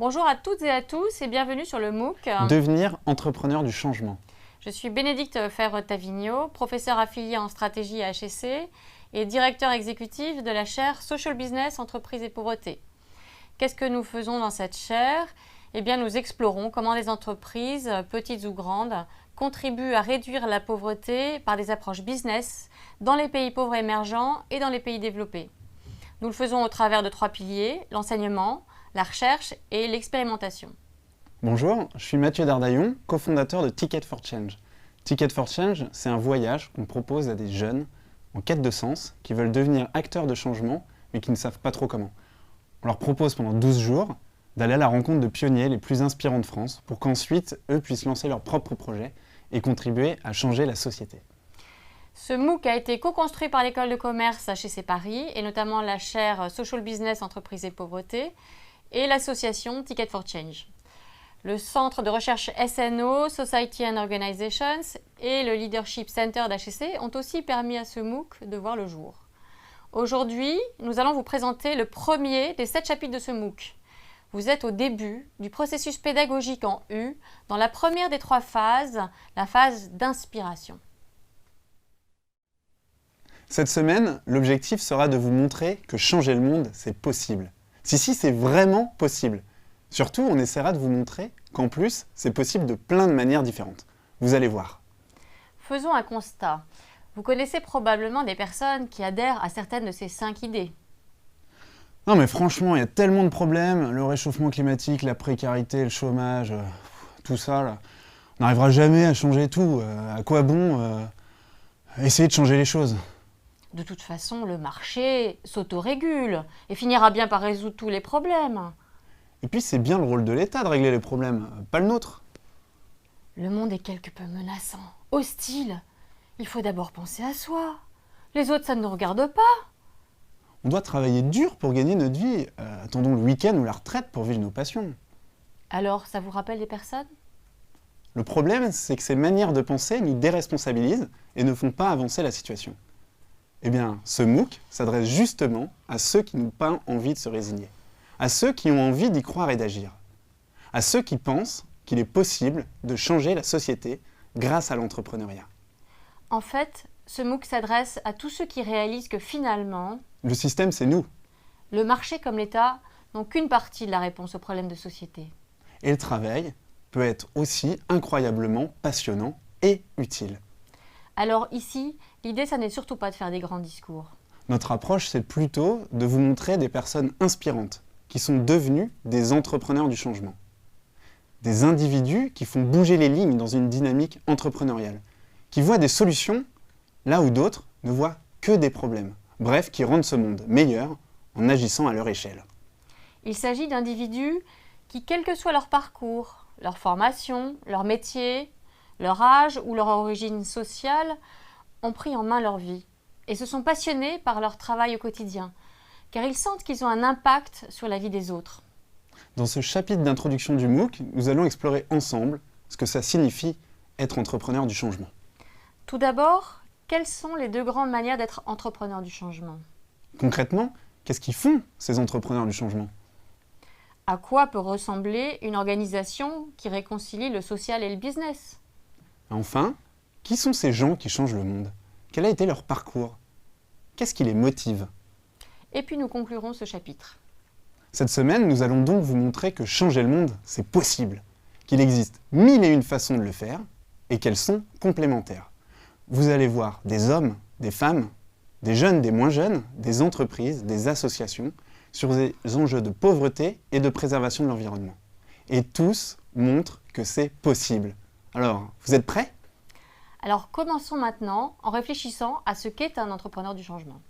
Bonjour à toutes et à tous et bienvenue sur le MOOC. Devenir entrepreneur du changement. Je suis Bénédicte Fèvre-Tavignot, professeure affiliée en stratégie à HEC et directeur exécutif de la chaire Social Business, Entreprise et Pauvreté. Qu'est-ce que nous faisons dans cette chaire? Eh bien, nous explorons comment les entreprises, petites ou grandes, contribuent à réduire la pauvreté par des approches business dans les pays pauvres émergents et dans les pays développés. Nous le faisons au travers de 3 piliers, l'enseignement, la recherche et l'expérimentation. Bonjour, je suis Mathieu Dardaillon, cofondateur de Ticket for Change. Ticket for Change, c'est un voyage qu'on propose à des jeunes en quête de sens qui veulent devenir acteurs de changement mais qui ne savent pas trop comment. On leur propose pendant 12 jours d'aller à la rencontre de pionniers les plus inspirants de France pour qu'ensuite, eux puissent lancer leurs propres projets et contribuer à changer la société. Ce MOOC a été co-construit par l'école de commerce HEC Paris et notamment la chaire Social Business, Entreprise et Pauvreté et l'association Ticket for Change. Le centre de recherche SNO, Society and Organizations et le Leadership Center d'HEC ont aussi permis à ce MOOC de voir le jour. Aujourd'hui, nous allons vous présenter le premier des 7 chapitres de ce MOOC. Vous êtes au début du processus pédagogique en U, dans la première des 3 phases, la phase d'inspiration. Cette semaine, l'objectif sera de vous montrer que changer le monde, c'est possible. Si, c'est vraiment possible. Surtout, on essaiera de vous montrer qu'en plus, c'est possible de plein de manières différentes. Vous allez voir. Faisons un constat. Vous connaissez probablement des personnes qui adhèrent à certaines de ces 5 idées. Non mais franchement, il y a tellement de problèmes, le réchauffement climatique, la précarité, le chômage, tout ça là. On n'arrivera jamais à changer tout. À quoi bon essayer de changer les choses? De toute façon, le marché s'autorégule et finira bien par résoudre tous les problèmes. Et puis c'est bien le rôle de l'État de régler les problèmes, pas le nôtre. Le monde est quelque peu menaçant, hostile. Il faut d'abord penser à soi. Les autres, ça ne nous regarde pas. On doit travailler dur pour gagner notre vie. Attendons le week-end ou la retraite pour vivre nos passions. Alors, ça vous rappelle des personnes? Le problème, c'est que ces manières de penser nous déresponsabilisent et ne font pas avancer la situation. Eh bien, ce MOOC s'adresse justement à ceux qui n'ont pas envie de se résigner, à ceux qui ont envie d'y croire et d'agir, à ceux qui pensent qu'il est possible de changer la société grâce à l'entrepreneuriat. En fait, ce MOOC s'adresse à tous ceux qui réalisent que finalement, le système, c'est nous. Le marché comme l'État n'ont qu'une partie de la réponse aux problèmes de société. Et le travail peut être aussi incroyablement passionnant et utile. Alors ici, l'idée, ça n'est surtout pas de faire des grands discours. Notre approche, c'est plutôt de vous montrer des personnes inspirantes qui sont devenues des entrepreneurs du changement. Des individus qui font bouger les lignes dans une dynamique entrepreneuriale, qui voient des solutions là où d'autres ne voient que des problèmes. Bref, qui rendent ce monde meilleur en agissant à leur échelle. Il s'agit d'individus qui, quel que soit leur parcours, leur formation, leur métier, leur âge ou leur origine sociale, ont pris en main leur vie et se sont passionnés par leur travail au quotidien, car ils sentent qu'ils ont un impact sur la vie des autres. Dans ce chapitre d'introduction du MOOC, nous allons explorer ensemble ce que ça signifie être entrepreneur du changement. Tout d'abord, quelles sont les 2 grandes manières d'être entrepreneur du changement? Concrètement, qu'est-ce qu'ils font, ces entrepreneurs du changement? À quoi peut ressembler une organisation qui réconcilie le social et le business? Enfin, qui sont ces gens qui changent le monde? Quel a été leur parcours? Qu'est-ce qui les motive? Et puis nous conclurons ce chapitre. Cette semaine, nous allons donc vous montrer que changer le monde, c'est possible, qu'il existe 1001 façons de le faire et qu'elles sont complémentaires. Vous allez voir des hommes, des femmes, des jeunes, des moins jeunes, des entreprises, des associations, sur des enjeux de pauvreté et de préservation de l'environnement. Et tous montrent que c'est possible. Alors, vous êtes prêts? Alors commençons maintenant en réfléchissant à ce qu'est un entrepreneur du changement.